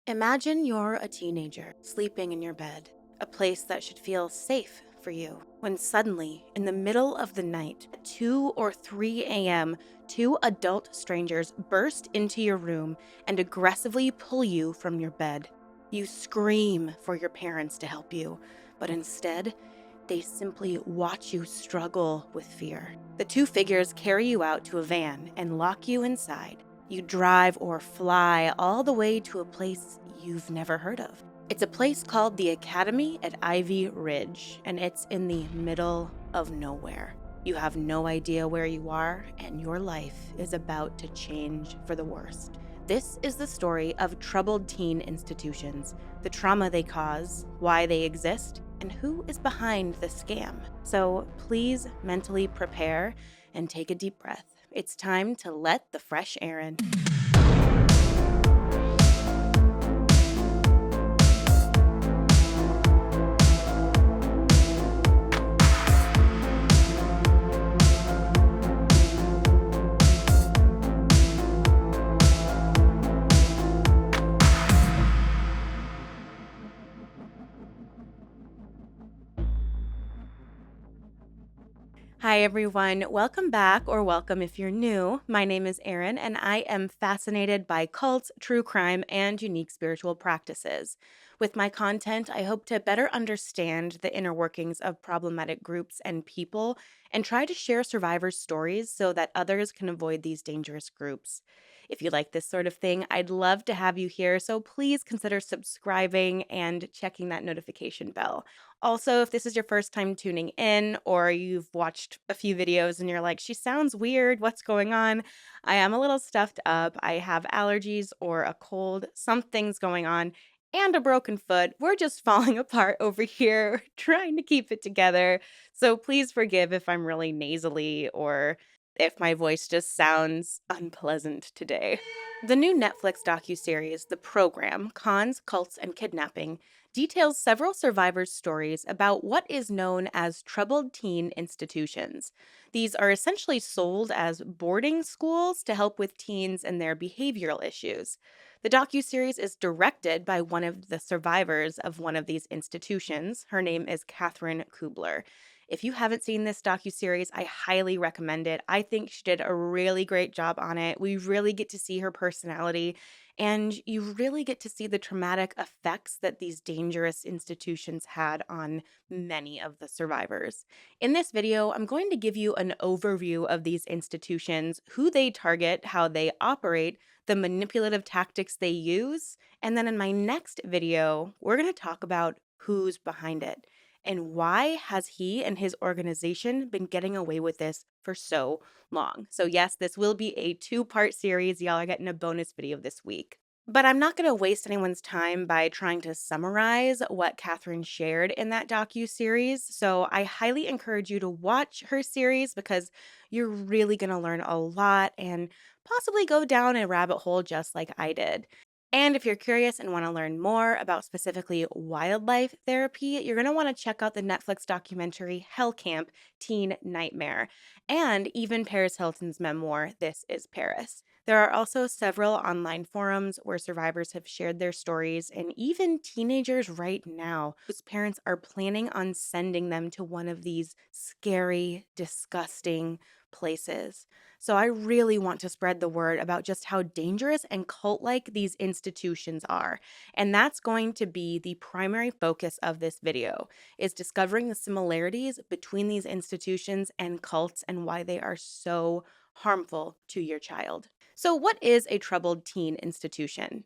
Imagine you're a teenager sleeping in your bed, a place that should feel safe for you, when suddenly, in the middle of the night, at 2 or 3 a.m., two adult strangers burst into your room and aggressively pull you from your bed. You scream for your parents to help you, but instead, they simply watch you struggle with fear. The two figures carry you out to a van and lock you inside. You drive or fly all the way to a place you've never heard of. It's a place called the Academy at Ivy Ridge, and it's in the middle of nowhere. You have no idea where you are, and your life is about to change for the worst. This is the story of troubled teen institutions, the trauma they cause, why they exist, and who is behind the scam. So please mentally prepare and take a deep breath. It's time to let the fresh air in. Hi, everyone. Welcome back, or welcome if you're new. My name is Erin, and I am fascinated by cults, true crime, and unique spiritual practices. With my content, I hope to better understand the inner workings of problematic groups and people and try to share survivors' stories so that others can avoid these dangerous groups. If you like this sort of thing, I'd love to have you here, so please consider subscribing and checking that notification bell. Also, if this is your first time tuning in or you've watched a few videos and you're like, she sounds weird, what's going on? I am a little stuffed up. I have allergies or a cold, something's going on, and a broken foot. We're just falling apart over here, trying to keep it together. So please forgive if I'm really nasally or if my voice just sounds unpleasant today. The new Netflix docu-series, The Program: Cons, Cults, and Kidnapping, details several survivors' stories about what is known as troubled teen institutions. These are essentially sold as boarding schools to help with teens and their behavioral issues. The docuseries is directed by one of the survivors of one of these institutions. Her name is Catherine Kubler. If you haven't seen this docuseries, I highly recommend it. I think she did a really great job on it. We really get to see her personality, and you really get to see the traumatic effects that these dangerous institutions had on many of the survivors. In this video, I'm going to give you an overview of these institutions, who they target, how they operate, the manipulative tactics they use, and then in my next video, we're going to talk about who's behind it. And why has he and his organization been getting away with this for so long? So, yes, this will be a two-part series. Y'all are getting a bonus video this week. But I'm not going to waste anyone's time by trying to summarize what Catherine shared in that docu-series. So I highly encourage you to watch her series because you're really going to learn a lot and possibly go down a rabbit hole just like I did. And if you're curious and want to learn more about specifically wildlife therapy, you're going to want to check out the Netflix documentary Hell Camp: Teen Nightmare, and even Paris Hilton's memoir, This is Paris. There are also several online forums where survivors have shared their stories, and even teenagers right now whose parents are planning on sending them to one of these scary, disgusting places. So I really want to spread the word about just how dangerous and cult-like these institutions are. And that's going to be the primary focus of this video, is discovering the similarities between these institutions and cults and why they are so harmful to your child. So what is a troubled teen institution?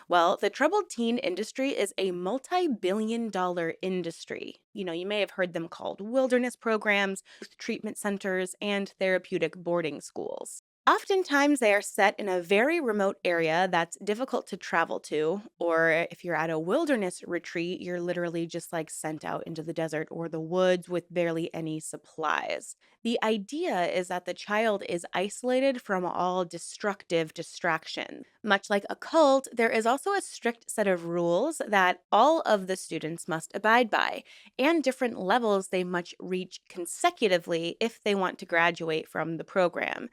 Well, the troubled teen industry is a multi-billion-dollar industry. You may have heard them called wilderness programs, youth treatment centers, and therapeutic boarding schools. Oftentimes, they are set in a very remote area that's difficult to travel to, or if you're at a wilderness retreat, you're literally just like sent out into the desert or the woods with barely any supplies. The idea is that the child is isolated from all destructive distractions. Much like a cult, there is also a strict set of rules that all of the students must abide by, and different levels they must reach consecutively if they want to graduate from the program.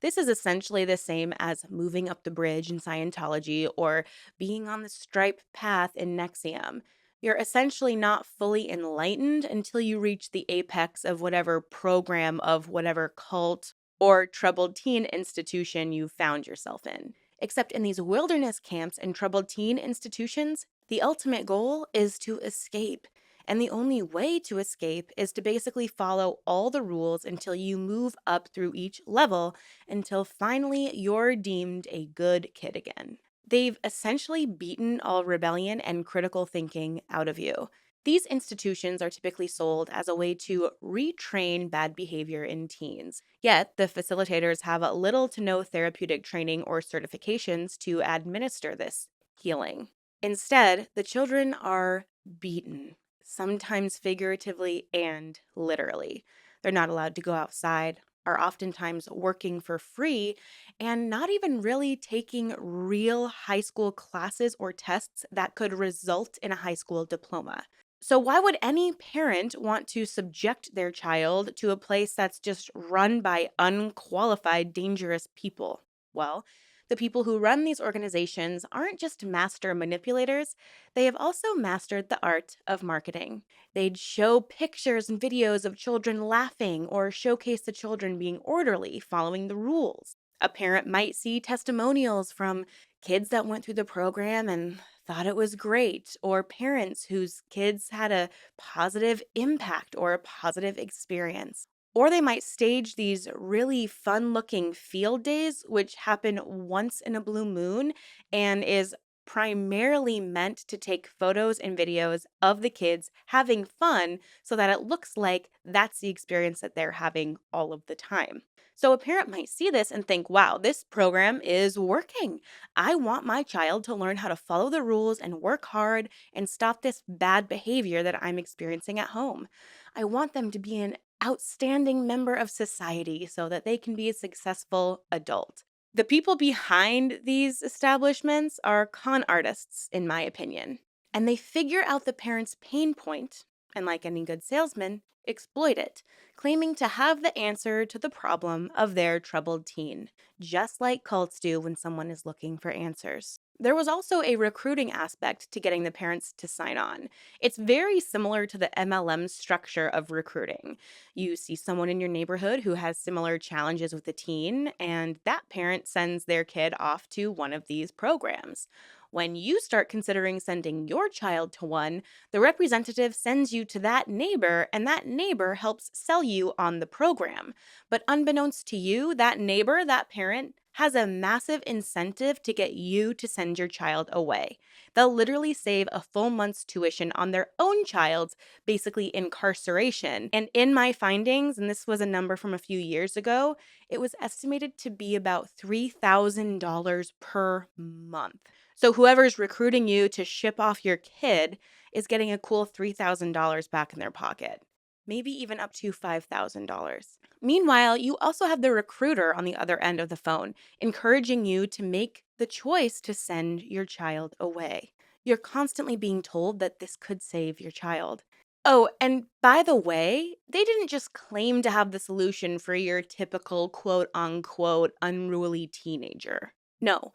This is essentially the same as moving up the bridge in Scientology or being on the striped path in Nexium. You're essentially not fully enlightened until you reach the apex of whatever program of whatever cult or troubled teen institution you found yourself in. Except in these wilderness camps and troubled teen institutions, the ultimate goal is to escape. And the only way to escape is to basically follow all the rules until you move up through each level until finally you're deemed a good kid again. They've essentially beaten all rebellion and critical thinking out of you. These institutions are typically sold as a way to retrain bad behavior in teens. Yet, the facilitators have little to no therapeutic training or certifications to administer this healing. Instead, the children are beaten, sometimes figuratively and literally. They're not allowed to go outside, are oftentimes working for free, and not even really taking real high school classes or tests that could result in a high school diploma. So, why would any parent want to subject their child to a place that's just run by unqualified, dangerous people? Well, the people who run these organizations aren't just master manipulators, they have also mastered the art of marketing. They'd show pictures and videos of children laughing or showcase the children being orderly, following the rules. A parent might see testimonials from kids that went through the program and thought it was great, or parents whose kids had a positive impact or a positive experience. Or they might stage these really fun looking field days, which happen once in a blue moon and is primarily meant to take photos and videos of the kids having fun so that it looks like that's the experience that they're having all of the time. So a parent might see this and think, wow, this program is working. I want my child to learn how to follow the rules and work hard and stop this bad behavior that I'm experiencing at home. I want them to be an outstanding member of society so that they can be a successful adult. The people behind these establishments are con artists, in my opinion, and they figure out the parent's pain point, and like any good salesman, exploit it, claiming to have the answer to the problem of their troubled teen, just like cults do when someone is looking for answers. There was also a recruiting aspect to getting the parents to sign on. It's very similar to the MLM structure of recruiting. You see someone in your neighborhood who has similar challenges with a teen, and that parent sends their kid off to one of these programs. When you start considering sending your child to one, the representative sends you to that neighbor, and that neighbor helps sell you on the program. But unbeknownst to you, that neighbor, that parent, has a massive incentive to get you to send your child away. They'll literally save a full month's tuition on their own child's basically incarceration. And in my findings, and this was a number from a few years ago, it was estimated to be about $3,000 per month. So whoever's recruiting you to ship off your kid is getting a cool $3,000 back in their pocket. Maybe even up to $5,000. Meanwhile, you also have the recruiter on the other end of the phone, encouraging you to make the choice to send your child away. You're constantly being told that this could save your child. Oh, and by the way, they didn't just claim to have the solution for your typical quote unquote unruly teenager. No,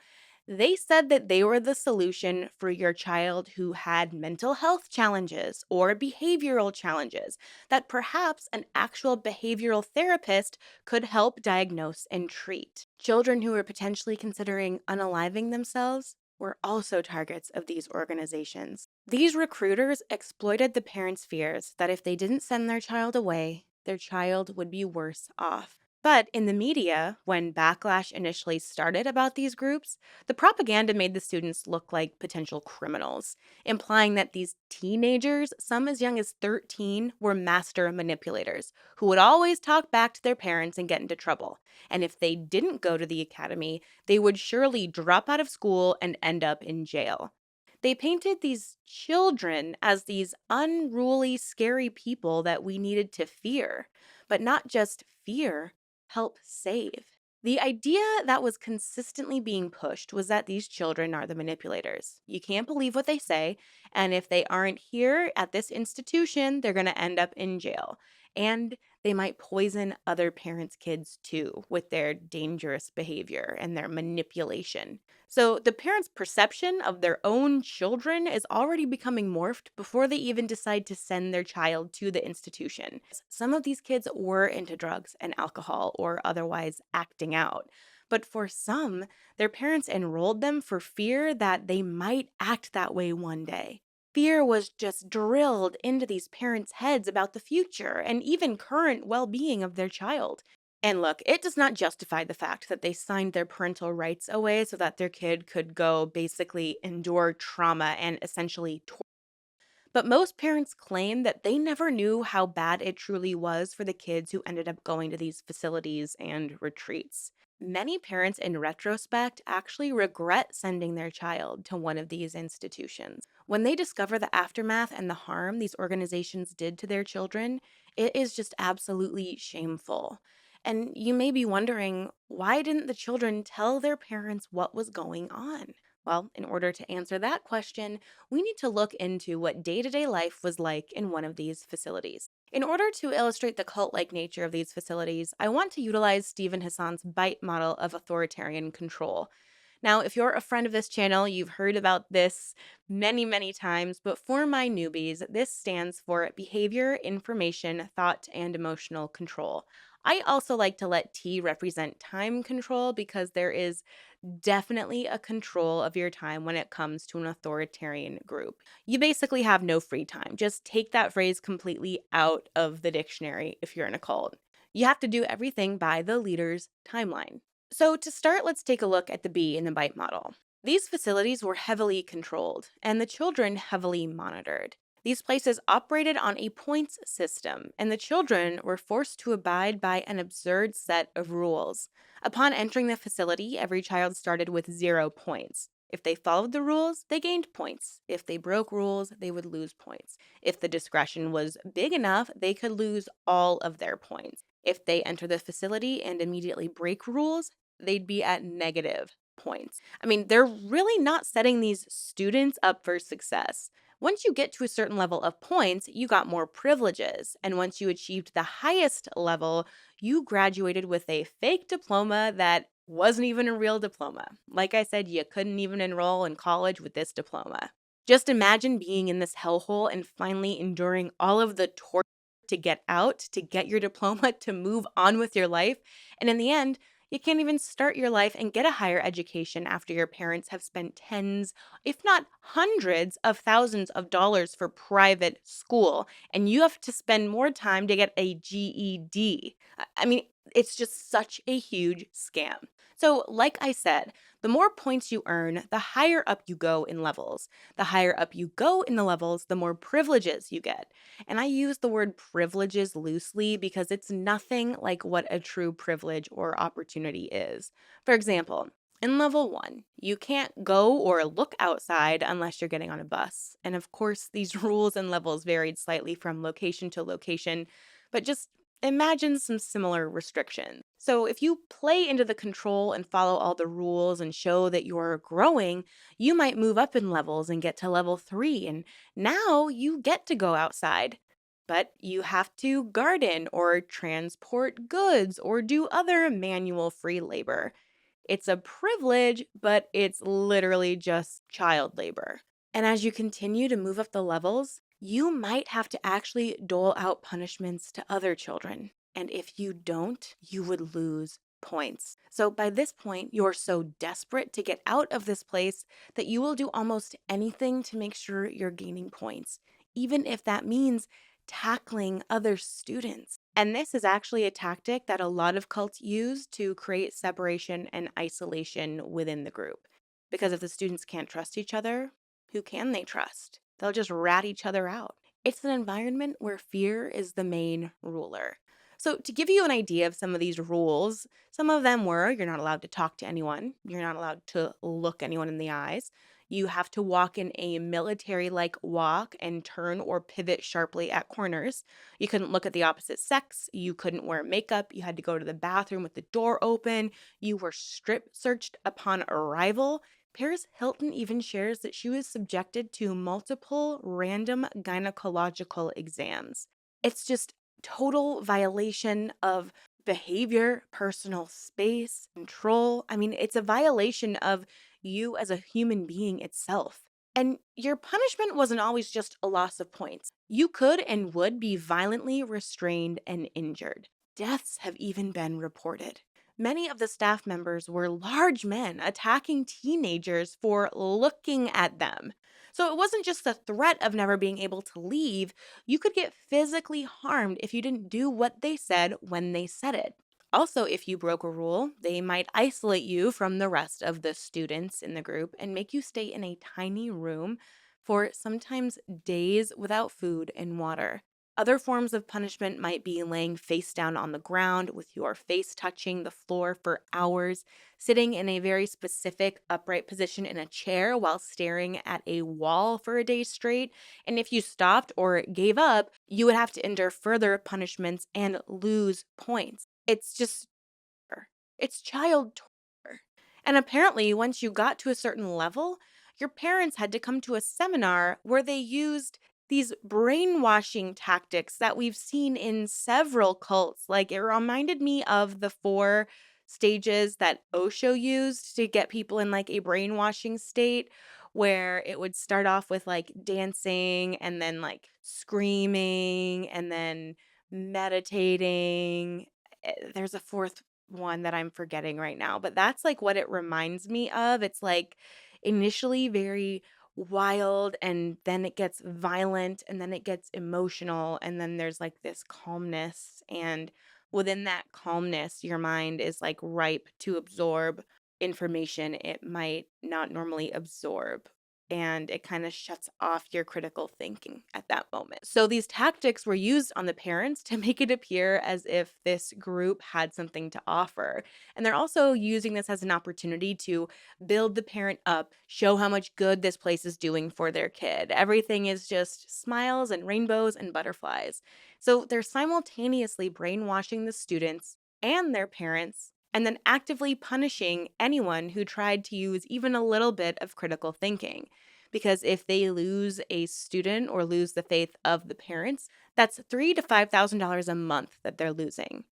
they said that they were the solution for your child who had mental health challenges or behavioral challenges that perhaps an actual behavioral therapist could help diagnose and treat. Children who were potentially considering unaliving themselves were also targets of these organizations. These recruiters exploited the parents' fears that if they didn't send their child away, their child would be worse off. But in the media, when backlash initially started about these groups, the propaganda made the students look like potential criminals, implying that these teenagers, some as young as 13, were master manipulators who would always talk back to their parents and get into trouble. And if they didn't go to the academy, they would surely drop out of school and end up in jail. They painted these children as these unruly, scary people that we needed to fear, but not just fear, help save. The idea that was consistently being pushed was that these children are the manipulators. You can't believe what they say, and if they aren't here at this institution, they're going to end up in jail. And they might poison other parents' kids too with their dangerous behavior and their manipulation. So the parents' perception of their own children is already becoming morphed before they even decide to send their child to the institution. Some of these kids were into drugs and alcohol or otherwise acting out. But for some, their parents enrolled them for fear that they might act that way one day. Fear was just drilled into these parents' heads about the future and even current well being of their child. And look, it does not justify the fact that they signed their parental rights away so that their kid could go basically endure trauma and essentially torture. But most parents claim that they never knew how bad it truly was for the kids who ended up going to these facilities and retreats. Many parents, in retrospect, actually regret sending their child to one of these institutions. When they discover the aftermath and the harm these organizations did to their children, it is just absolutely shameful. And you may be wondering, why didn't the children tell their parents what was going on? Well, in order to answer that question, we need to look into what day to day life was like in one of these facilities. In order to illustrate the cult like nature of these facilities, I want to utilize Stephen Hassan's BITE model of authoritarian control. Now, if you're a friend of this channel, you've heard about this many, many times, but for my newbies, this stands for behavior, information, thought, and emotional control. I also like to let T represent time control because there is definitely a control of your time when it comes to an authoritarian group. You basically have no free time. Just take that phrase completely out of the dictionary if you're in a cult. You have to do everything by the leader's timeline. So, to start, let's take a look at the B in the BITE model. These facilities were heavily controlled, and the children heavily monitored. These places operated on a points system, and the children were forced to abide by an absurd set of rules. Upon entering the facility, every child started with 0 points. If they followed the rules, they gained points. If they broke rules, they would lose points. If the discretion was big enough, they could lose all of their points. If they enter the facility and immediately break rules, they'd be at negative points. I mean, they're really not setting these students up for success. Once you get to a certain level of points, you got more privileges. And once you achieved the highest level, you graduated with a fake diploma that wasn't even a real diploma. Like I said, you couldn't even enroll in college with this diploma. Just imagine being in this hellhole and finally enduring all of the torture to get out, to get your diploma, to move on with your life. And in the end, you can't even start your life and get a higher education after your parents have spent tens, if not hundreds of thousands of dollars for private school. And you have to spend more time to get a GED. I mean, it's just such a huge scam. So, like I said, the more points you earn, the higher up you go in levels. The higher up you go in the levels, the more privileges you get. And I use the word privileges loosely because it's nothing like what a true privilege or opportunity is. For example, in level 1, you can't go or look outside unless you're getting on a bus. And of course, these rules and levels varied slightly from location to location, but just imagine some similar restrictions. So, if you play into the control and follow all the rules and show that you're growing, you might move up in levels and get to level 3, and now you get to go outside. But you have to garden or transport goods or do other manual free labor. It's a privilege, but it's literally just child labor. And as you continue to move up the levels, you might have to actually dole out punishments to other children. And if you don't, you would lose points. So by this point, you're so desperate to get out of this place that you will do almost anything to make sure you're gaining points, even if that means tackling other students. And this is actually a tactic that a lot of cults use to create separation and isolation within the group. Because if the students can't trust each other, who can they trust? They'll just rat each other out. It's an environment where fear is the main ruler. So, to give you an idea of some of these rules, some of them were you're not allowed to talk to anyone, you're not allowed to look anyone in the eyes, you have to walk in a military like walk and turn or pivot sharply at corners. You couldn't look at the opposite sex, you couldn't wear makeup, you had to go to the bathroom with the door open, you were strip searched upon arrival. Paris Hilton even shares that she was subjected to multiple random gynecological exams. It's just total violation of behavior, personal space, control. I mean, it's a violation of you as a human being itself. And your punishment wasn't always just a loss of points. You could and would be violently restrained and injured. Deaths have even been reported. Many of the staff members were large men attacking teenagers for looking at them. So it wasn't just the threat of never being able to leave, you could get physically harmed if you didn't do what they said when they said it. Also, if you broke a rule, they might isolate you from the rest of the students in the group and make you stay in a tiny room for sometimes days without food and water. Other forms of punishment might be laying face down on the ground with your face touching the floor for hours, sitting in a very specific upright position in a chair while staring at a wall for a day straight. And if you stopped or gave up, you would have to endure further punishments and lose points. It's just it's child torture. And apparently, once you got to a certain level, your parents had to come to a seminar where they used these brainwashing tactics that we've seen in several cults. Like it reminded me of the 4 stages that Osho used to get people in like a brainwashing state, where it would start off with like dancing and then like screaming and then meditating. There's a fourth one that I'm forgetting right now, but that's like what it reminds me of. It's like initially very wild, and then it gets violent, and then it gets emotional, and then there's like this calmness. And within that calmness, your mind is like ripe to absorb information it might not normally absorb. And it kind of shuts off your critical thinking at that moment. So, these tactics were used on the parents to make it appear as if this group had something to offer. And they're also using this as an opportunity to build the parent up, show how much good this place is doing for their kid. Everything is just smiles and rainbows and butterflies. So, they're simultaneously brainwashing the students and their parents, and then actively punishing anyone who tried to use even a little bit of critical thinking. Because if they lose a student or lose the faith of the parents, that's $3,000 to $5,000 a month that they're losing.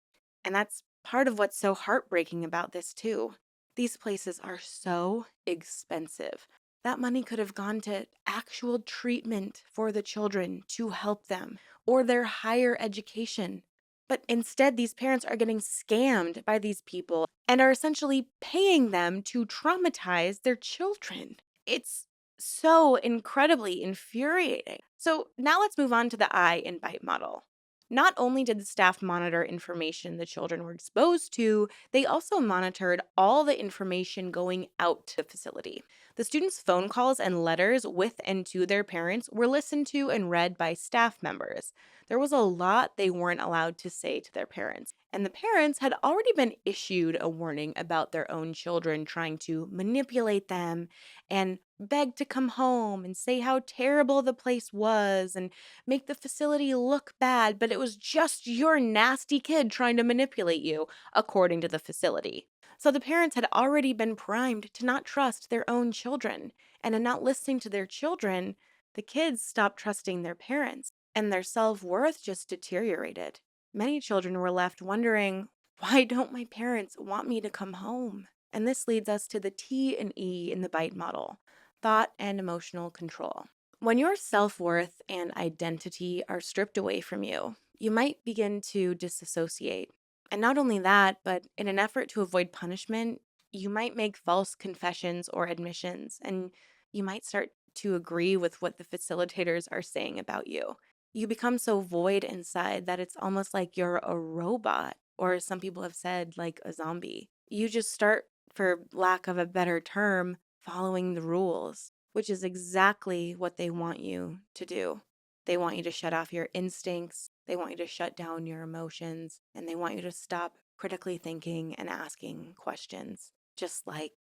And that's part of what's so heartbreaking about this, too. These places are so expensive. That money could have gone to actual treatment for the children to help them or their higher education. But instead, these parents are getting scammed by these people and are essentially paying them to traumatize their children. It's so incredibly infuriating. So now let's move on to the eye and bite model. Not only did the staff monitor information the children were exposed to, they also monitored all the information going out to the facility. The students' phone calls and letters with and to their parents were listened to and read by staff members. There was a lot they weren't allowed to say to their parents. And the parents had already been issued a warning about their own children trying to manipulate them and beg to come home and say how terrible the place was and make the facility look bad, but it was just your nasty kid trying to manipulate you, according to the facility. So the parents had already been primed to not trust their own children. And in not listening to their children, the kids stopped trusting their parents, and their self worth just deteriorated. Many children were left wondering, why don't my parents want me to come home? And this leads us to the T and E in the bite model: thought and emotional control. When your self worth and identity are stripped away from you, you might begin to disassociate. And not only that, but in an effort to avoid punishment, you might make false confessions or admissions, and you might start to agree with what the facilitators are saying about you. You become so void inside that it's almost like you're a robot, or as some people have said, like a zombie. You just start, for lack of a better term, following the rules, which is exactly what they want you to do. They want you to shut off your instincts, they want you to shut down your emotions, and they want you to stop critically thinking and asking questions, just like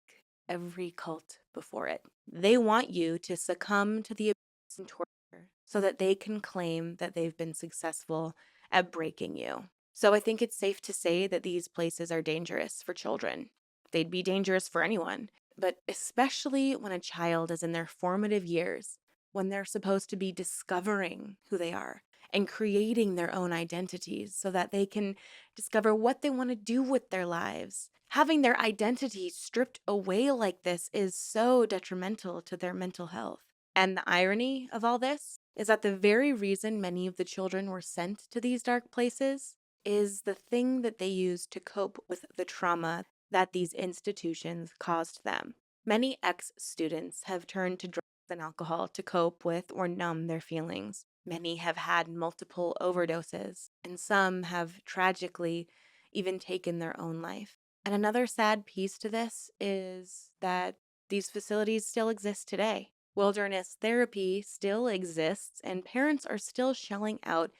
every cult before it. They want you to succumb to the abuse and torture so that they can claim that they've been successful at breaking you. So I think it's safe to say that these places are dangerous for children. They'd be dangerous for anyone, but especially when a child is in their formative years, when they're supposed to be discovering who they are. and creating their own identities so that they can discover what they want to do with their lives. Having their identity stripped away like this is so detrimental to their mental health. And the irony of all this is that the very reason many of the children were sent to these dark places is the thing that they used to cope with the trauma that these institutions caused them. Many ex students have turned to drugs and alcohol to cope with or numb their feelings. Many have had multiple overdoses, and some have tragically even taken their own life. And another sad piece to this is that these facilities still exist today. Wilderness therapy still exists, and parents are still shelling out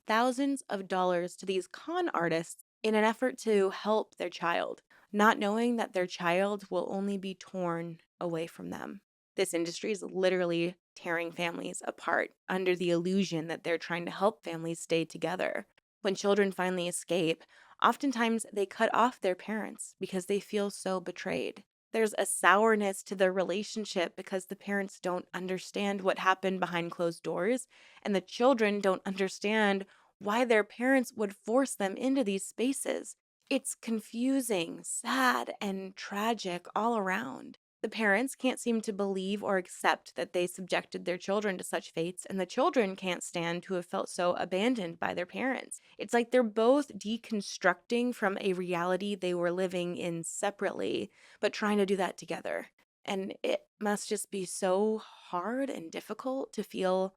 thousands of dollars to these con artists in an effort to help their child, not knowing that their child will only be torn away from them. This industry is literally tearing families apart under the illusion that they're trying to help families stay together. When children finally escape, oftentimes they cut off their parents because they feel so betrayed. There's a sourness to their relationship because the parents don't understand what happened behind closed doors, and the children don't understand why their parents would force them into these spaces. It's confusing, sad, and tragic all around. The parents can't seem to believe or accept that they subjected their children to such fates, and the children can't stand to have felt so abandoned by their parents. It's like they're both deconstructing from a reality they were living in separately, but trying to do that together. And it must just be so hard and difficult to feel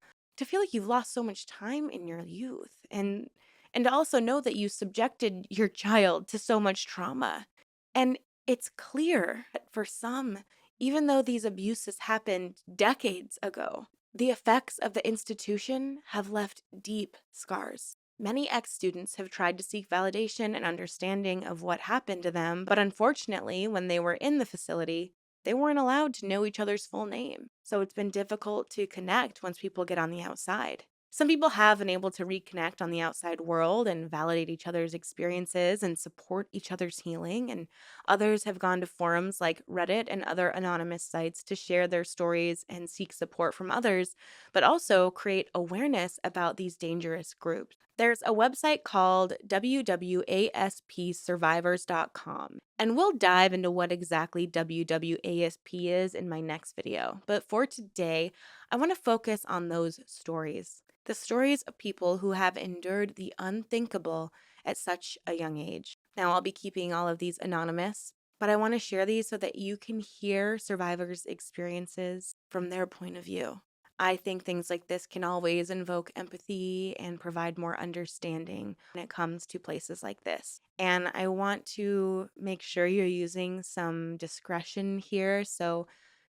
like you've lost so much time in your youth, and to also know that you subjected your child to so much trauma. And it's clear that for some, even though these abuses happened decades ago, the effects of the institution have left deep scars. Many ex students have tried to seek validation and understanding of what happened to them, but unfortunately, when they were in the facility, they weren't allowed to know each other's full name. So it's been difficult to connect once people get on the outside. Some people have been able to reconnect on the outside world and validate each other's experiences and support each other's healing, and others have gone to forums like Reddit and other anonymous sites to share their stories and seek support from others, but also create awareness about these dangerous groups. There's a website called wwaspsurvivors.com, and we'll dive into what exactly WWASP is in my next video. But for today, I want to focus on those stories. The stories of people who have endured the unthinkable at such a young age. Now, I'll be keeping all of these anonymous, but I want to share these so that you can hear survivors' experiences from their point of view. I think things like this can always invoke empathy and provide more understanding when it comes to places like this. And I want to make sure you're using some discretion here, so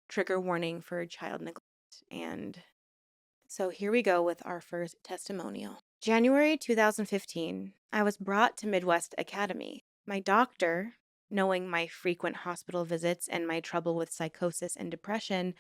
trigger warning for child neglect. And so here we go with our first testimonial. January 2015, I was brought to Midwest Academy. My doctor, knowing my frequent hospital visits and my trouble with psychosis and depression,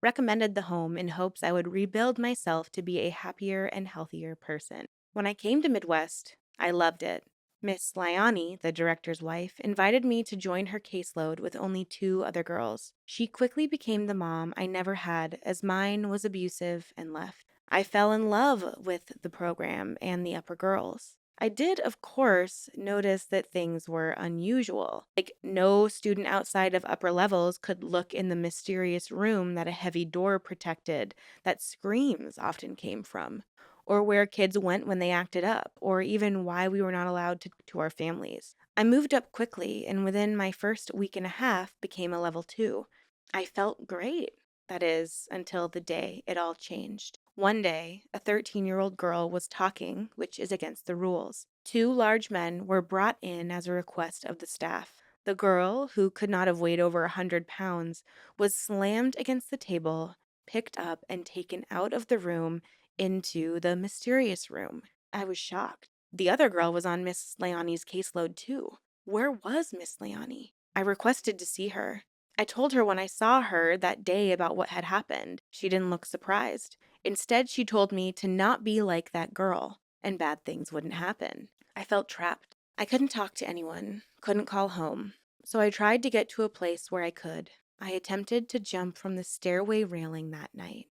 recommended the home in hopes I would rebuild myself to be a happier and healthier person. When I came to Midwest, I loved it. Miss Liani, the director's wife, invited me to join her caseload with only 2 other girls. She quickly became the mom I never had, as mine was abusive and left. I fell in love with the program and the upper girls. I did, of course, notice that things were unusual. Like, no student outside of upper levels could look in the mysterious room that a heavy door protected, that screams often came from, or where kids went when they acted up, or even why we were not allowed to our families. I moved up quickly, and within my first week and a half became a level 2. I felt great. That is, until the day it all changed. One day, a 13-year-old girl was talking, which is against the rules. 2 large men were brought in as a request of the staff. The girl, who could not have weighed over 100 pounds, was slammed against the table, picked up, and taken out of the room into the mysterious room. I was shocked. The other girl was on Miss Leoni's caseload too. Where was Miss Leoni? I requested to see her. I told her when I saw her that day about what had happened. She didn't look surprised. Instead, she told me to not be like that girl, and bad things wouldn't happen. I felt trapped. I couldn't talk to anyone, couldn't call home. So I tried to get to a place where I could. I attempted to jump from the stairway railing that night.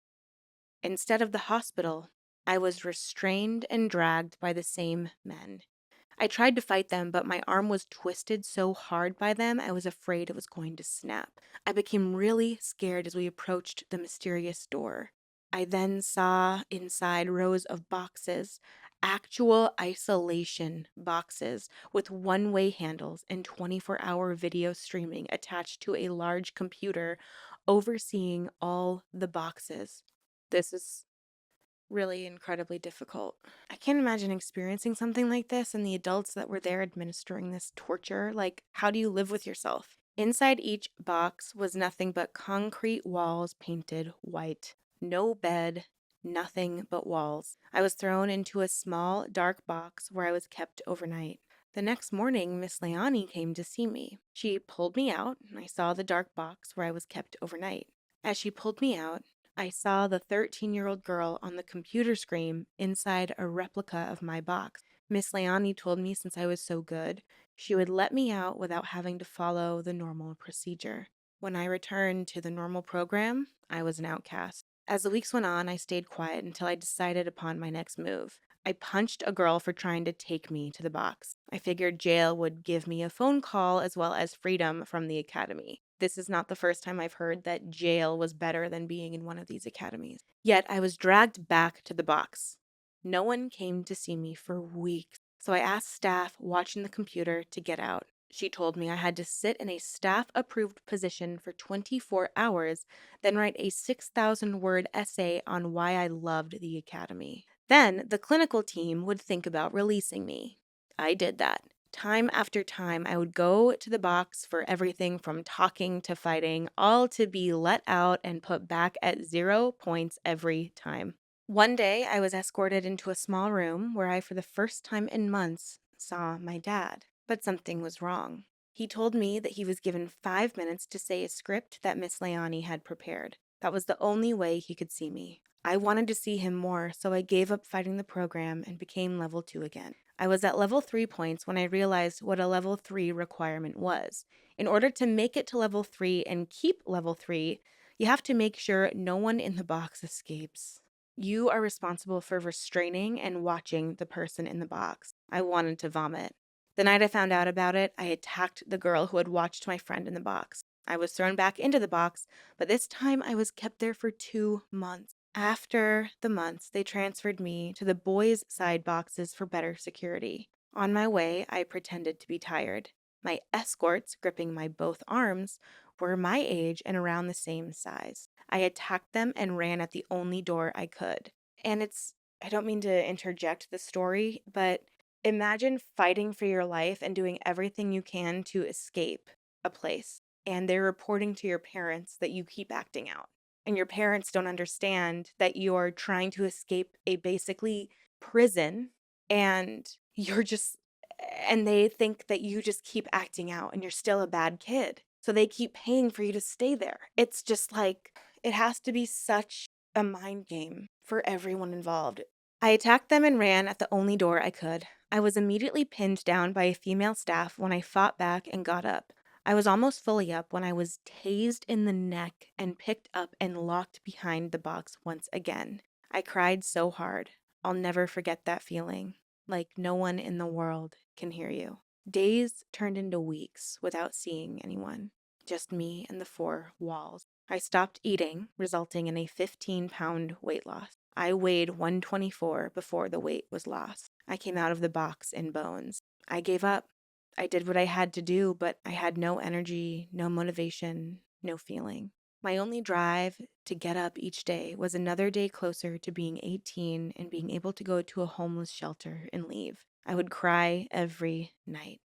Instead of the hospital, I was restrained and dragged by the same men. I tried to fight them, but my arm was twisted so hard by them, I was afraid it was going to snap. I became really scared as we approached the mysterious door. I then saw inside rows of boxes, actual isolation boxes with one-way handles and 24-hour video streaming attached to a large computer overseeing all the boxes. This is really incredibly difficult. I can't imagine experiencing something like this and the adults that were there administering this torture. Like, how do you live with yourself? Inside each box was nothing but concrete walls painted white. No bed, nothing but walls. I was thrown into a small, dark box where I was kept overnight. The next morning, Miss Leoni came to see me. She pulled me out, and I saw the dark box where I was kept overnight. As she pulled me out, I saw the 13-year-old girl on the computer screen inside a replica of my box. Miss Leoni told me since I was so good, she would let me out without having to follow the normal procedure. When I returned to the normal program, I was an outcast. As the weeks went on, I stayed quiet until I decided upon my next move. I punched a girl for trying to take me to the box. I figured jail would give me a phone call as well as freedom from the academy. This is not the first time I've heard that jail was better than being in one of these academies. Yet I was dragged back to the box. No one came to see me for weeks, so I asked staff watching the computer to get out. She told me I had to sit in a staff-approved position for 24 hours, then write a 6,000-word essay on why I loved the academy. Then the clinical team would think about releasing me. I did that. Time after time, I would go to the box for everything from talking to fighting, all to be let out and put back at 0 points every time. One day, I was escorted into a small room where I, for the first time in months, saw my dad. But something was wrong. He told me that he was given 5 minutes to say a script that Miss Leoni had prepared. That was the only way he could see me. I wanted to see him more, so I gave up fighting the program and became level 2 again. I was at level 3 points when I realized what a level 3 requirement was. In order to make it to level 3 and keep level 3, you have to make sure no one in the box escapes. You are responsible for restraining and watching the person in the box. I wanted to vomit. The night I found out about it, I attacked the girl who had watched my friend in the box. I was thrown back into the box, but this time I was kept there for 2 months. After the months, they transferred me to the boys' side boxes for better security. On my way, I pretended to be tired. My escorts, gripping my both arms, were my age and around the same size. I attacked them and ran at the only door I could. And I don't mean to interject the story, but imagine fighting for your life and doing everything you can to escape a place. And they're reporting to your parents that you keep acting out. And your parents don't understand that you're trying to escape a basically prison and and they think that you just keep acting out and you're still a bad kid. So they keep paying for you to stay there. It's just like, it has to be such a mind game for everyone involved. I attacked them and ran at the only door I could. I was immediately pinned down by a female staff when I fought back and got up. I was almost fully up when I was tased in the neck and picked up and locked behind the box once again. I cried so hard. I'll never forget that feeling, like no one in the world can hear you. Days turned into weeks without seeing anyone, just me and the four walls. I stopped eating, resulting in a 15-pound weight loss. I weighed 124 before the weight was lost. I came out of the box in bones. I gave up. I did what I had to do, but I had no energy, no motivation, no feeling. My only drive to get up each day was another day closer to being 18 and being able to go to a homeless shelter and leave. I would cry every night.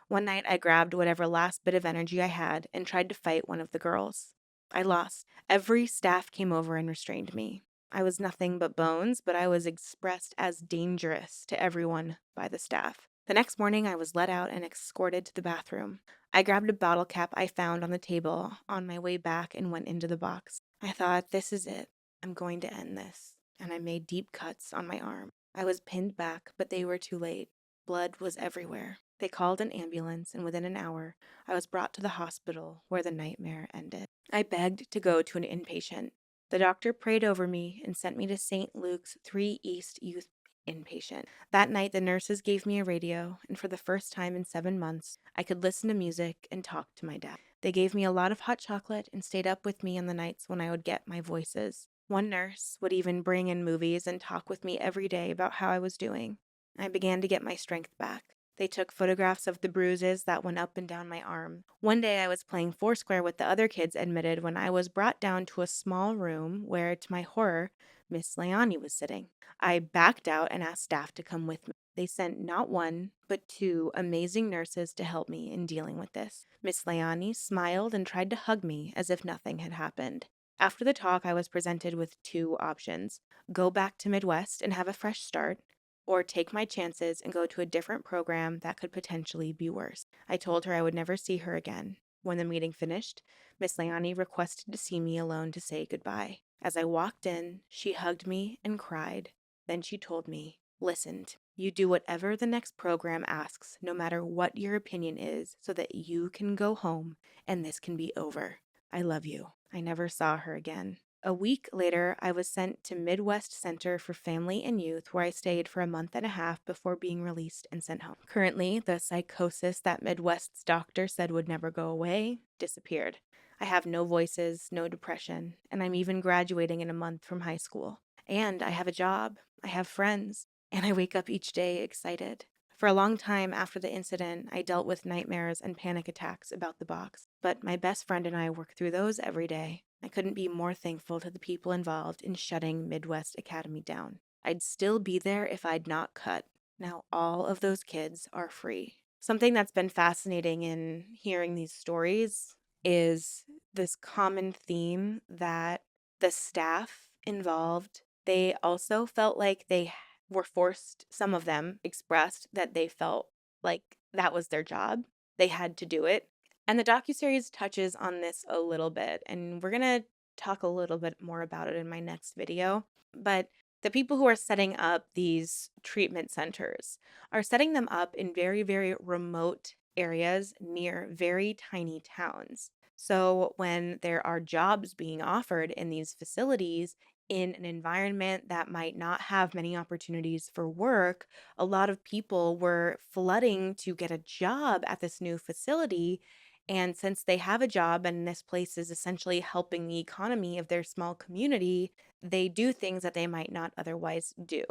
One night, I grabbed whatever last bit of energy I had and tried to fight one of the girls. I lost. Every staff came over and restrained me. I was nothing but bones, but I was expressed as dangerous to everyone by the staff. The next morning, I was let out and escorted to the bathroom. I grabbed a bottle cap I found on the table on my way back and went into the box. I thought, this is it. I'm going to end this. And I made deep cuts on my arm. I was pinned back, but they were too late. Blood was everywhere. They called an ambulance, and within an hour, I was brought to the hospital where the nightmare ended. I begged to go to an inpatient. The doctor prayed over me and sent me to St. Luke's 3 East Youth Inpatient. That night, the nurses gave me a radio, and for the first time in 7 months, I could listen to music and talk to my dad. They gave me a lot of hot chocolate and stayed up with me on the nights when I would get my voices. One nurse would even bring in movies and talk with me every day about how I was doing. I began to get my strength back. They took photographs of the bruises that went up and down my arm. One day I was playing Foursquare with the other kids admitted when I was brought down to a small room where, to my horror, Miss Leoni was sitting. I backed out and asked staff to come with me. They sent not one, but two amazing nurses to help me in dealing with this. Miss Leoni smiled and tried to hug me as if nothing had happened. After the talk, I was presented with two options: go back to Midwest and have a fresh start, or take my chances and go to a different program that could potentially be worse. I told her I would never see her again. When the meeting finished, Miss Leoni requested to see me alone to say goodbye. As I walked in, she hugged me and cried. Then she told me, "Listen, you do whatever the next program asks, no matter what your opinion is, so that you can go home and this can be over. I love you." I never saw her again. A week later, I was sent to Midwest Center for Family and Youth, where I stayed for a month and a half before being released and sent home. Currently, the psychosis that Midwest's doctor said would never go away disappeared. I have no voices, no depression, and I'm even graduating in a month from high school. And I have a job, I have friends, and I wake up each day excited. For a long time after the incident, I dealt with nightmares and panic attacks about the box, but my best friend and I work through those every day. I couldn't be more thankful to the people involved in shutting Midwest Academy down. I'd still be there if I'd not cut. Now all of those kids are free. Something that's been fascinating in hearing these stories is this common theme that the staff involved, they also felt like they were forced, some of them expressed that they felt like that was their job. They had to do it. And the docuseries touches on this a little bit, and we're going to talk a little bit more about it in my next video. But the people who are setting up these treatment centers are setting them up in very, very remote areas near very tiny towns. So when there are jobs being offered in these facilities in an environment that might not have many opportunities for work, a lot of people were flooding to get a job at this new facility. And since they have a job and this place is essentially helping the economy of their small community, they do things that they might not otherwise do.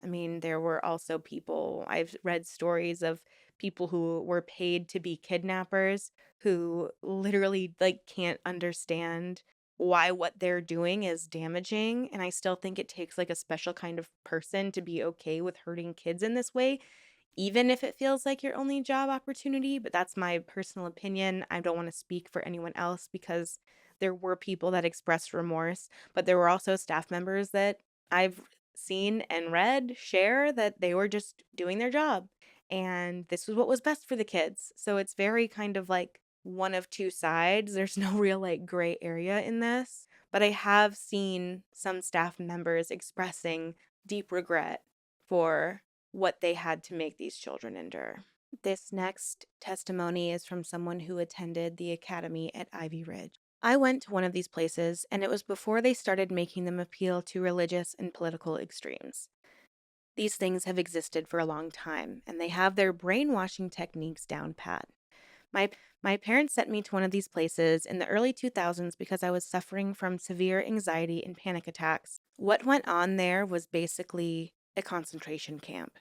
I mean, there were also people, I've read stories of people who were paid to be kidnappers who literally like can't understand why what they're doing is damaging. And I still think it takes like a special kind of person to be okay with hurting kids in this way, even if it feels like your only job opportunity. But that's my personal opinion. I don't want to speak for anyone else because there were people that expressed remorse, but there were also staff members that I've seen and read share that they were just doing their job and this was what was best for the kids. So it's very kind of like one of two sides. There's no real like gray area in this, but I have seen some staff members expressing deep regret for what they had to make these children endure. This next testimony is from someone who attended the academy at Ivy Ridge. I went to one of these places, and it was before they started making them appeal to religious and political extremes. These things have existed for a long time, and they have their brainwashing techniques down pat. My my parents sent me to one of these places in the early 2000s because I was suffering from severe anxiety and panic attacks. What went on there was basically a concentration camp.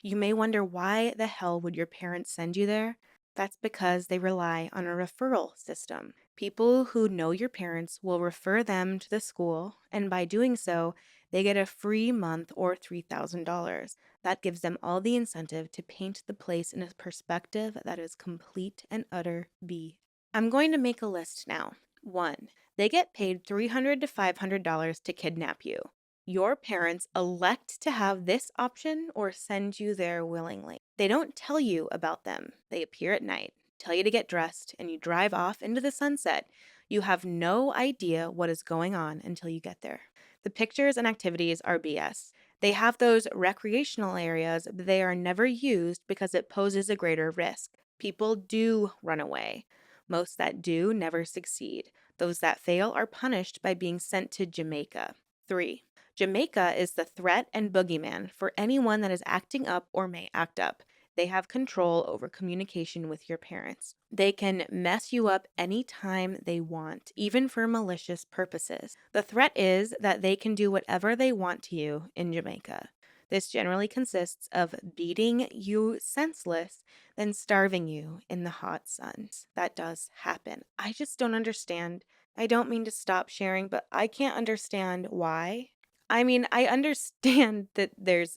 You may wonder, why the hell would your parents send you there? That's because they rely on a referral system. People who know your parents will refer them to the school, and by doing so, they get a free month or $3,000. That gives them all the incentive to paint the place in a perspective that is complete and utter B. I'm going to make a list now. 1. They get paid $300 to $500 to kidnap you. Your parents elect to have this option or send you there willingly. They don't tell you about them. They appear at night, tell you to get dressed, and you drive off into the sunset. You have no idea what is going on until you get there. The pictures and activities are BS. They have those recreational areas, but they are never used because it poses a greater risk. People do run away. Most that do never succeed. Those that fail are punished by being sent to Jamaica. 3. Jamaica is the threat and boogeyman for anyone that is acting up or may act up. They have control over communication with your parents. They can mess you up anytime they want, even for malicious purposes. The threat is that they can do whatever they want to you in Jamaica. This generally consists of beating you senseless, then starving you in the hot sun. That does happen. I just don't understand. I don't mean to stop sharing, but I can't understand why. I mean, I understand that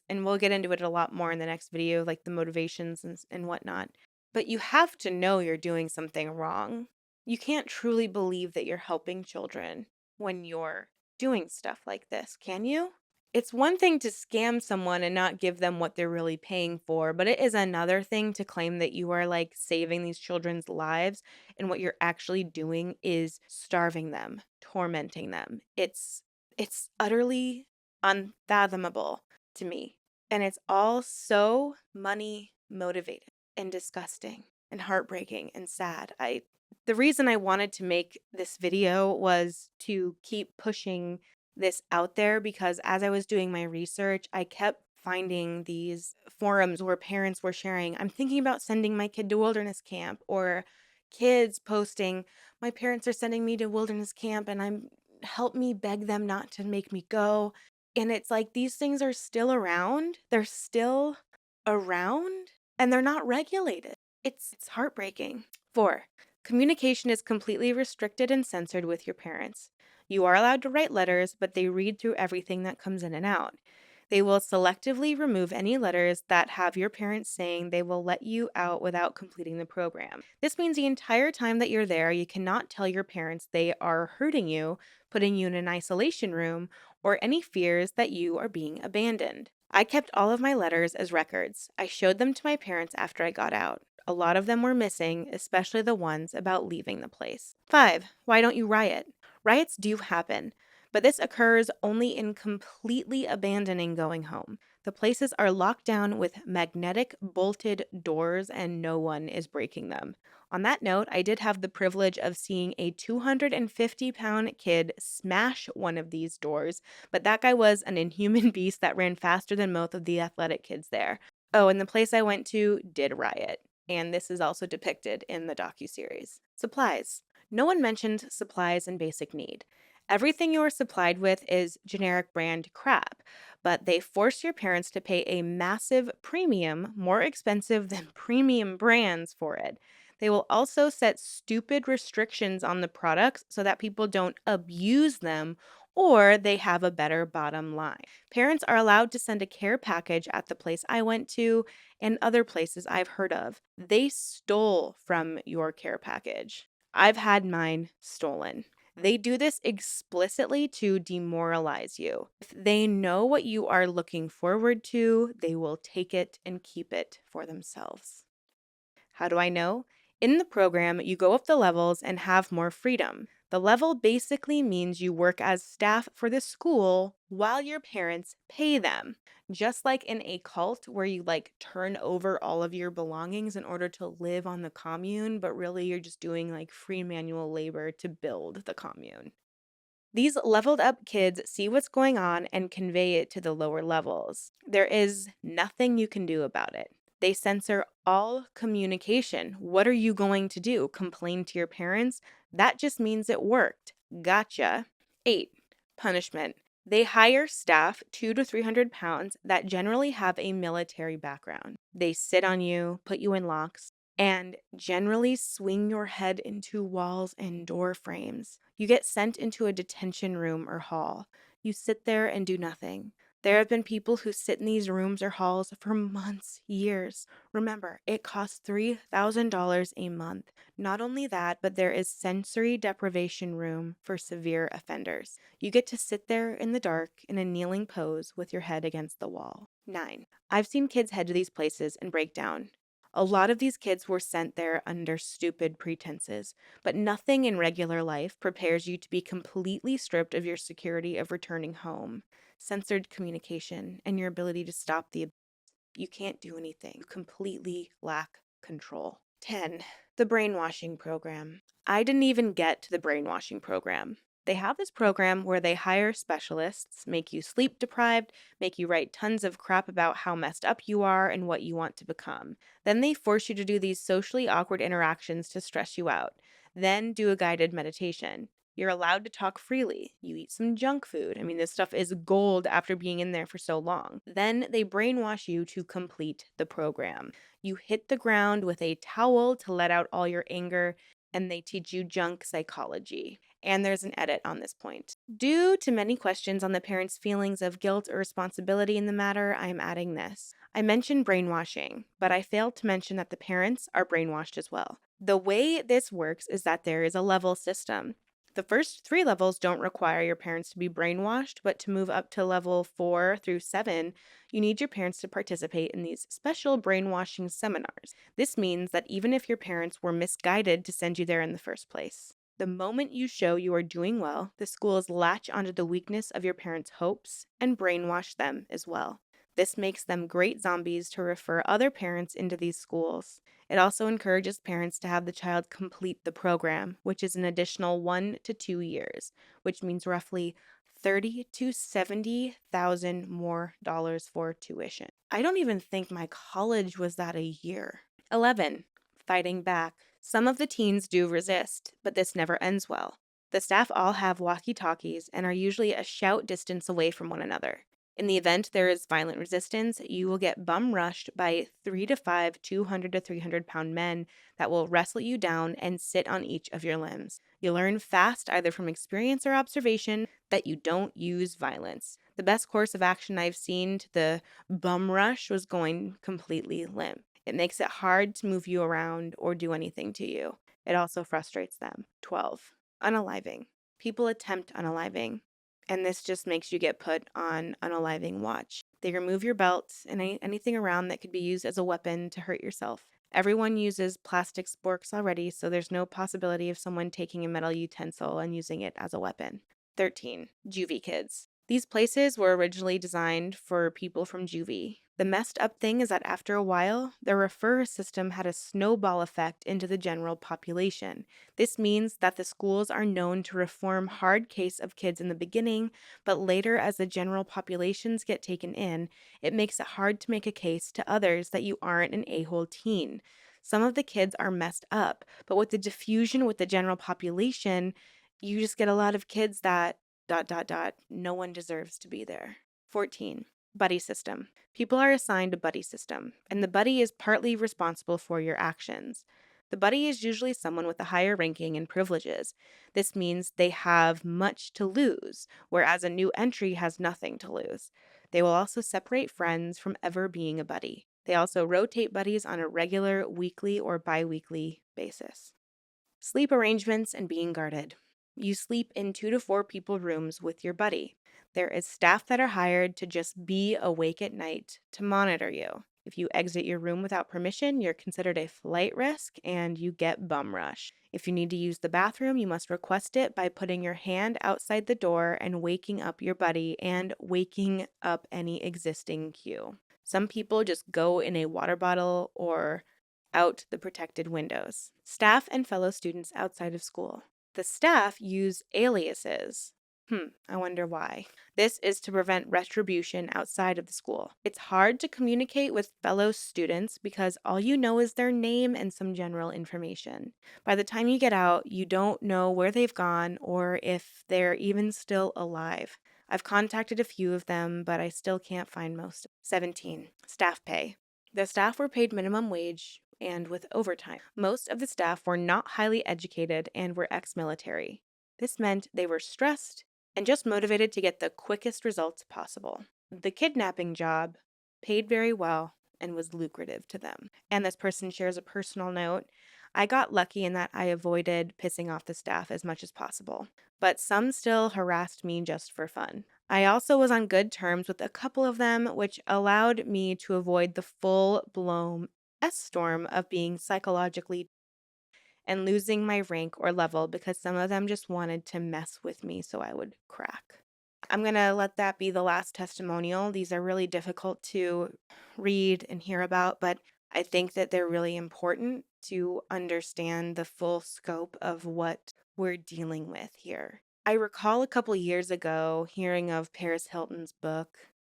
and we'll get into it a lot more in the next video, like the motivations and whatnot, but you have to know you're doing something wrong. You can't truly believe that you're helping children when you're doing stuff like this, can you? It's one thing to scam someone and not give them what they're really paying for, but it is another thing to claim that you are like saving these children's lives and what you're actually doing is starving them, tormenting them. It's utterly unfathomable to me. And it's all so money motivated and disgusting and heartbreaking and sad. The reason I wanted to make this video was to keep pushing this out there because as I was doing my research, I kept finding these forums where parents were sharing, I'm thinking about sending my kid to wilderness camp, or kids posting, my parents are sending me to wilderness camp and I'm help me beg them not to make me go. And it's like these things are still around. They're still around and they're not regulated. It's heartbreaking. 4. Communication is completely restricted and censored with your parents. You are allowed to write letters, but they read through everything that comes in and out. They will selectively remove any letters that have your parents saying they will let you out without completing the program. This means the entire time that you're there, you cannot tell your parents they are hurting you, putting you in an isolation room, or any fears that you are being abandoned. I kept all of my letters as records. I showed them to my parents after I got out. A lot of them were missing, especially the ones about leaving the place. 5. Why don't you riot? Riots do happen, but this occurs only in completely abandoning going home. The places are locked down with magnetic bolted doors and no one is breaking them. On that note, I did have the privilege of seeing a 250-pound kid smash one of these doors, but that guy was an inhuman beast that ran faster than most of the athletic kids there. Oh, and the place I went to did riot, and this is also depicted in the docu-series. Supplies. No one mentioned supplies and basic need. Everything you are supplied with is generic brand crap, but they force your parents to pay a massive premium, more expensive than premium brands, for it. They will also set stupid restrictions on the products so that people don't abuse them or they have a better bottom line. Parents are allowed to send a care package at the place I went to and other places I've heard of. They stole from your care package. I've had mine stolen. They do this explicitly to demoralize you. If they know what you are looking forward to, they will take it and keep it for themselves. How do I know? In the program, you go up the levels and have more freedom. The level basically means you work as staff for the school while your parents pay them. Just like in a cult where you like turn over all of your belongings in order to live on the commune, but really you're just doing like free manual labor to build the commune. These leveled up kids see what's going on and convey it to the lower levels. There is nothing you can do about it. They censor all communication. What are you going to do? Complain to your parents? That just means it worked. Gotcha. 8. Punishment. They hire staff 2 to 300 pounds that generally have a military background. They sit on you, put you in locks, and generally swing your head into walls and door frames. You get sent into a detention room or hall. You sit there and do nothing. There have been people who sit in these rooms or halls for months, years. Remember, it costs $3,000 a month. Not only that, but there is sensory deprivation room for severe offenders. You get to sit there in the dark in a kneeling pose with your head against the wall. 9. I've seen kids head to these places and break down. A lot of these kids were sent there under stupid pretenses, but nothing in regular life prepares you to be completely stripped of your security of returning home, censored communication, and your ability to stop the abuse. You can't do anything. You completely lack control. 10. The brainwashing program. I didn't even get to the brainwashing program. They have this program where they hire specialists, make you sleep deprived, make you write tons of crap about how messed up you are and what you want to become. Then they force you to do these socially awkward interactions to stress you out. Then do a guided meditation. You're allowed to talk freely. You eat some junk food. I mean, this stuff is gold after being in there for so long. Then they brainwash you to complete the program. You hit the ground with a towel to let out all your anger, and they teach you junk psychology. And there's an edit on this point. Due to many questions on the parents' feelings of guilt or responsibility in the matter, I am adding this. I mentioned brainwashing, but I failed to mention that the parents are brainwashed as well. The way this works is that there is a level system. The first 3 levels don't require your parents to be brainwashed, but to move up to level 4 through 7, you need your parents to participate in these special brainwashing seminars. This means that even if your parents were misguided to send you there in the first place, the moment you show you are doing well, the schools latch onto the weakness of your parents' hopes and brainwash them as well. This makes them great zombies to refer other parents into these schools. It also encourages parents to have the child complete the program, which is an additional 1 to 2 years, which means roughly 30 to 70,000 more dollars for tuition. I don't even think my college was that a year. 11. Fighting back. Some of the teens do resist, but this never ends well. The staff all have walkie-talkies and are usually a shout distance away from one another. In the event there is violent resistance, you will get bum rushed by 3 to 5 200 to 300-pound men that will wrestle you down and sit on each of your limbs. You learn fast, either from experience or observation, that you don't use violence. The best course of action I've seen to the bum rush was going completely limp. It makes it hard to move you around or do anything to you. It also frustrates them. 12. Unaliving. People attempt unaliving, and this just makes you get put on unaliving watch. They remove your belt and anything around that could be used as a weapon to hurt yourself. Everyone uses plastic sporks already, so there's no possibility of someone taking a metal utensil and using it as a weapon. 13. Juvie kids. These places were originally designed for people from juvie. The messed up thing is that after a while, the referrer system had a snowball effect into the general population. This means that the schools are known to reform hard case of kids in the beginning, but later as the general populations get taken in, it makes it hard to make a case to others that you aren't an a-hole teen. Some of the kids are messed up, but with the diffusion with the general population, you just get a lot of kids that ... no one deserves to be there. 14. Buddy system. People are assigned a buddy system, and the buddy is partly responsible for your actions. The buddy is usually someone with a higher ranking and privileges. This means they have much to lose, whereas a new entry has nothing to lose. They will also separate friends from ever being a buddy. They also rotate buddies on a regular, weekly, or bi-weekly basis. Sleep arrangements and being guarded. You sleep in 2 to 4 people rooms with your buddy. There is staff that are hired to just be awake at night to monitor you. If you exit your room without permission, you're considered a flight risk and you get bum rush. If you need to use the bathroom, you must request it by putting your hand outside the door and waking up your buddy and waking up any existing queue. Some people just go in a water bottle or out the protected windows. Staff and fellow students outside of school. The staff use aliases. I wonder why. This is to prevent retribution outside of the school. It's hard to communicate with fellow students because all you know is their name and some general information. By the time you get out, you don't know where they've gone or if they're even still alive. I've contacted a few of them, but I still can't find most. 17. Staff pay. The staff were paid minimum wage and with overtime. Most of the staff were not highly educated and were ex-military. This meant they were stressed and just motivated to get the quickest results possible. The kidnapping job paid very well and was lucrative to them. And this person shares a personal note. I got lucky in that I avoided pissing off the staff as much as possible, but some still harassed me just for fun. I also was on good terms with a couple of them, which allowed me to avoid the full-blown S-storm of being psychologically and losing my rank or level because some of them just wanted to mess with me so I would crack. I'm going to let that be the last testimonial. These are really difficult to read and hear about, but I think that they're really important to understand the full scope of what we're dealing with here. I recall a couple years ago hearing of Paris Hilton's book,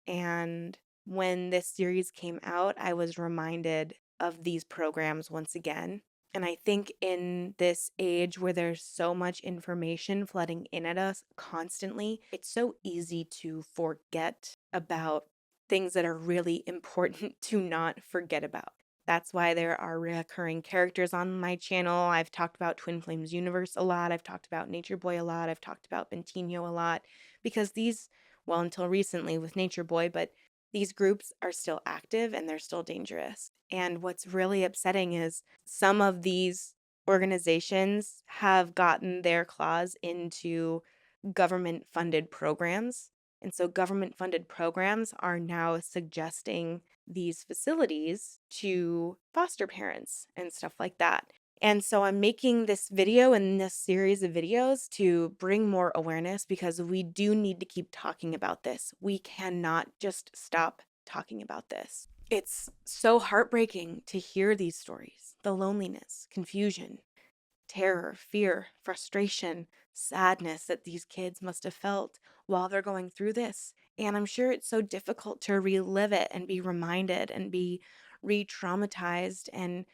and when this series came out, I was reminded of these programs once again. And I think in this age where there's so much information flooding in at us constantly, it's so easy to forget about things that are really important to not forget about. That's why there are recurring characters on my channel. I've talked about Twin Flames Universe a lot. I've talked about Nature Boy a lot. I've talked about Bentinho a lot because these, well, until recently with Nature Boy, but these groups are still active and they're still dangerous. And what's really upsetting is some of these organizations have gotten their claws into government funded programs. And so government funded programs are now suggesting these facilities to foster parents and stuff like that. And so I'm making this video and this series of videos to bring more awareness because we do need to keep talking about this. We cannot just stop talking about this. It's so heartbreaking to hear these stories, the loneliness, confusion, terror, fear, frustration, sadness that these kids must have felt while they're going through this. And I'm sure it's so difficult to relive it and be reminded and be re-traumatized and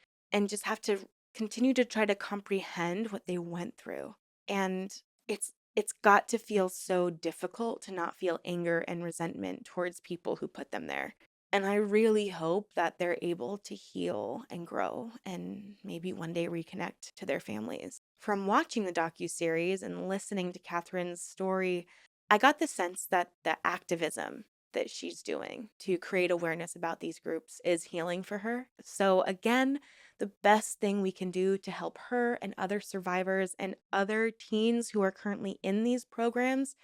just have to continue to try to comprehend what they went through. And it's got to feel so difficult to not feel anger and resentment towards people who put them there. And I really hope that they're able to heal and grow and maybe one day reconnect to their families. From watching the docu-series and listening to Catherine's story, I got the sense that the activism that she's doing to create awareness about these groups is healing for her. So again, the best thing we can do to help her and other survivors and other teens who are currently in these programs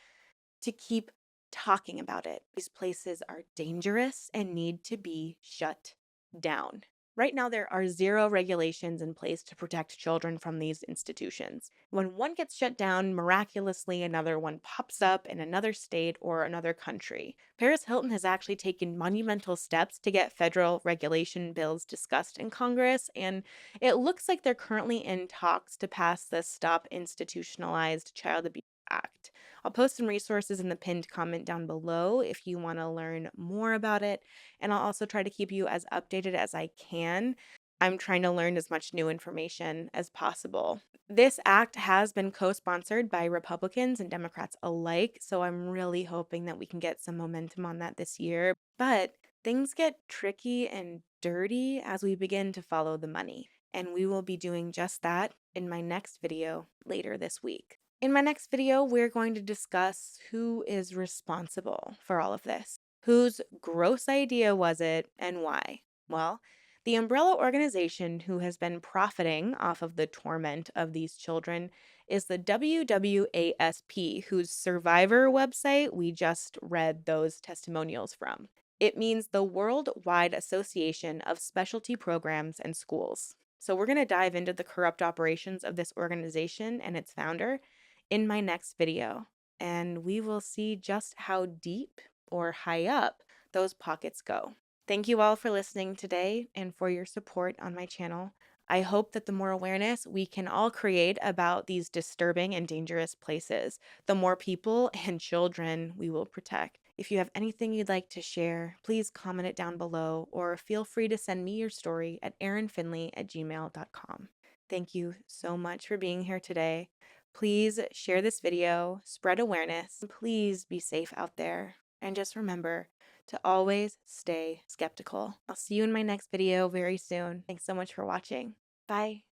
to keep talking about it. These places are dangerous and need to be shut down. Right now, there are zero regulations in place to protect children from these institutions. When one gets shut down, miraculously another one pops up in another state or another country. Paris Hilton has actually taken monumental steps to get federal regulation bills discussed in Congress, and it looks like they're currently in talks to pass the Stop Institutionalized Child Abuse Act. I'll post some resources in the pinned comment down below if you want to learn more about it, and I'll also try to keep you as updated as I can. I'm trying to learn as much new information as possible. This act has been co-sponsored by Republicans and Democrats alike, so I'm really hoping that we can get some momentum on that this year. But things get tricky and dirty as we begin to follow the money, and we will be doing just that in my next video later this week. In my next video, we're going to discuss who is responsible for all of this. Whose gross idea was it and why? Well, the umbrella organization who has been profiting off of the torment of these children is the WWASP, whose survivor website we just read those testimonials from. It means the Worldwide Association of Specialty Programs and Schools. So we're going to dive into the corrupt operations of this organization and its founder in my next video, and we will see just how deep or high up those pockets go. Thank you all for listening today and for your support on my channel. I hope that the more awareness we can all create about these disturbing and dangerous places, the more people and children we will protect. If you have anything you'd like to share, please comment it down below or feel free to send me your story at erinfinley@gmail.com. Thank you so much for being here today. Please share this video, spread awareness, and please be safe out there. And just remember to always stay skeptical. I'll see you in my next video very soon. Thanks so much for watching. Bye.